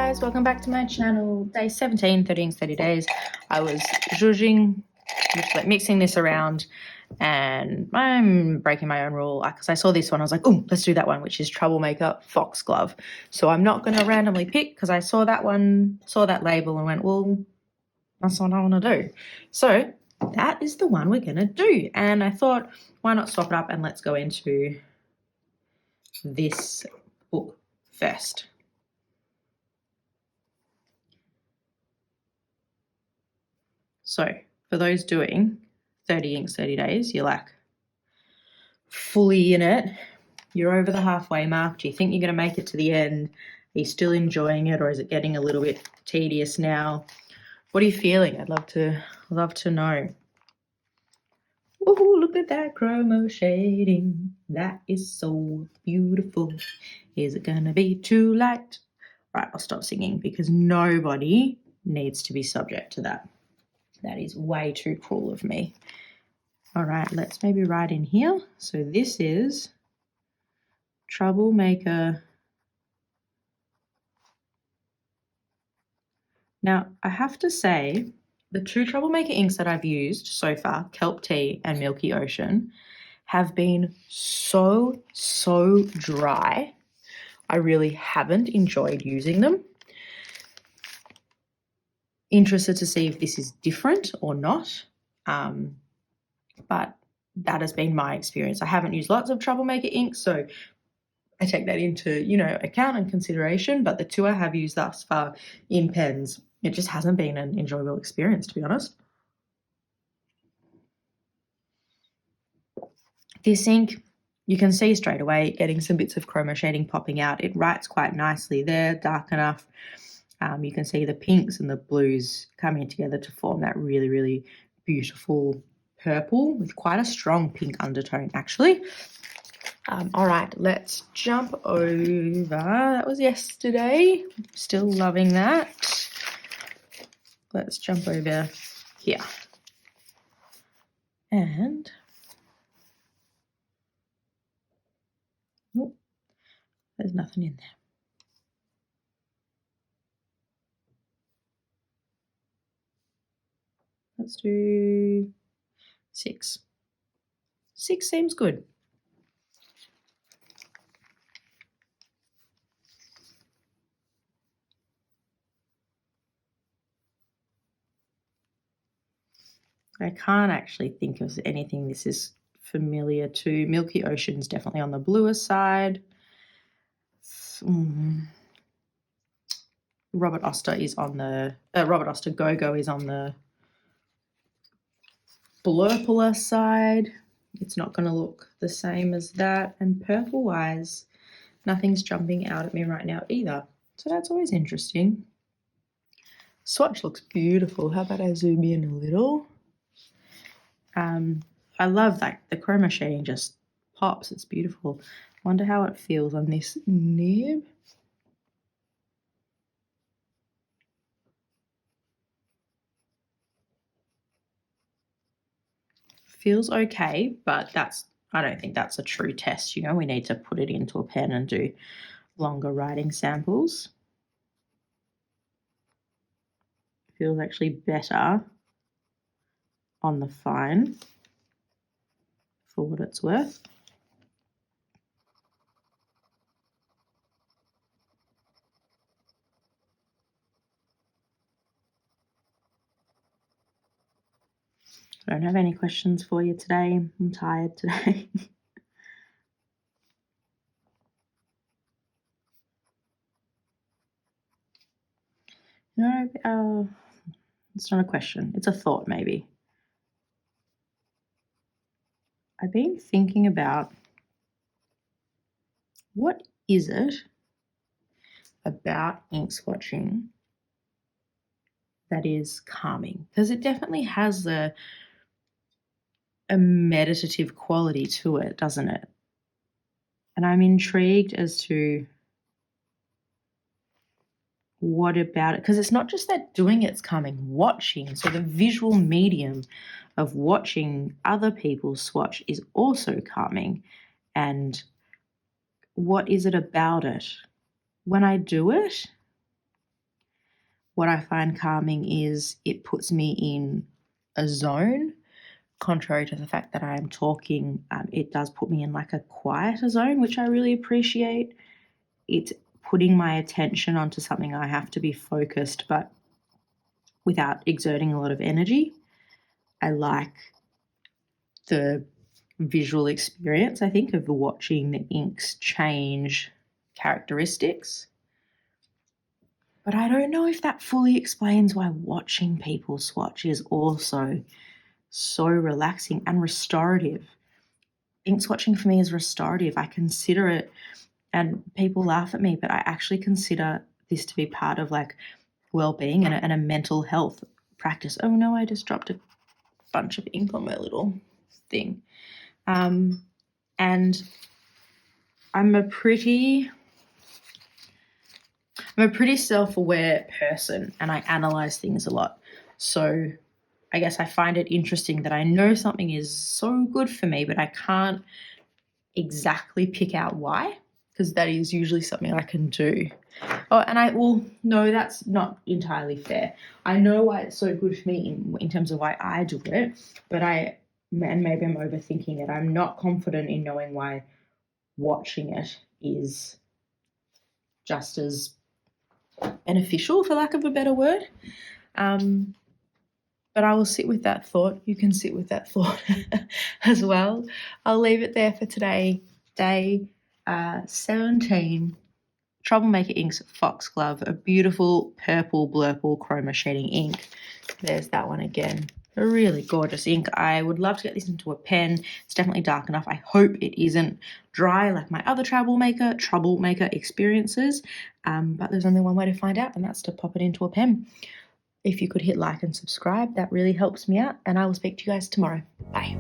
guys, welcome back to my channel. Day 17, 30 inks, 30 days. I was zhuzhing, just like mixing this around, and I'm breaking my own rule because I saw this one. I was like, oh, let's do that one, which is Troublemaker Foxglove. So I'm not going to randomly pick because I saw that one, saw that label and went, well, that's what I want to do. So that is the one we're going to do. And I thought, why not swap it up and let's go into this book first. So for those doing 30 inks, 30 days, you're like fully in it. You're over the halfway mark. Do you think you're going to make it to the end? Are you still enjoying it, or is it getting a little bit tedious now? What are you feeling? I'd love to know. Oh, look at that chromo shading. That is so beautiful. Is it going to be too light? Right, I'll stop singing because nobody needs to be subject to that. That is way too cruel of me. All right, let's maybe write in here. So this is Troublemaker. Now, I have to say, the two Troublemaker inks that I've used so far, Kelp Tea and Milky Ocean, have been so dry. I really haven't enjoyed using them. Interested to see if this is different or not, but that has been my experience. I haven't used lots of Troublemaker inks, so I take that into, account and consideration, but the two I have used thus far in pens, it just hasn't been an enjoyable experience, to be honest. This ink, you can see straight away getting some bits of chroma shading popping out. It writes quite nicely there, dark enough. You can see the pinks and the blues coming together to form that really beautiful purple with quite a strong pink undertone, actually. All right, let's jump over. That was yesterday. Still loving that. Let's jump over here. And nope, there's nothing in there. Let's do 6. 6 seems good. I can't actually think of anything this is familiar to. Milky Ocean's definitely on the bluer side. Robert Oster is on the Robert Oster Go-Go is on the blurpular side. It's not going to look the same as that. And purple-wise, nothing's jumping out at me right now either. So that's always interesting. Swatch looks beautiful. How about I zoom in a little? I love that the chroma shading just pops. It's beautiful. Wonder how it feels on this nib. Feels okay, but I don't think that's a true test. We need to put it into a pen and do longer writing samples. Feels actually better on the fine for what it's worth. I don't have any questions for you today. I'm tired today. It's not a question. It's a thought, maybe. I've been thinking about what is it about ink swatching that is calming? Because it definitely has a meditative quality to it, doesn't it? And I'm intrigued as to what about it, because it's not just that doing it's calming, watching. So the visual medium of watching other people swatch is also calming. And what is it about it? When I do it, what I find calming is it puts me in a zone. Contrary to the fact that I am talking, it does put me in like a quieter zone, which I really appreciate. It's putting my attention onto something I have to be focused, but without exerting a lot of energy. I like the visual experience, I think, of watching the inks change characteristics. But I don't know if that fully explains why watching people swatch is also so relaxing and restorative. Ink swatching for me is restorative. I consider it, and people laugh at me, but I actually consider this to be part of like well-being and a mental health practice. Oh no, I just dropped a bunch of ink on my little thing. And I'm a pretty self-aware person, and I analyze things a lot. So I guess I find it interesting that I know something is so good for me, but I can't exactly pick out why, because that is usually something I can do. Oh, no, that's not entirely fair. I know why it's so good for me in terms of why I do it, but maybe I'm overthinking it. I'm not confident in knowing why watching it is just as beneficial, for lack of a better word. But I will sit with that thought. You can sit with that thought as well. I'll leave it there for today. Day 17, Troublemaker Inks Foxglove, a beautiful purple blurple chroma shading ink. There's that one again. A really gorgeous ink. I would love to get this into a pen. It's definitely dark enough. I hope it isn't dry like my other Troublemaker experiences. But there's only one way to find out, and that's to pop it into a pen. If you could hit like and subscribe, that really helps me out, and I will speak to you guys tomorrow. Bye.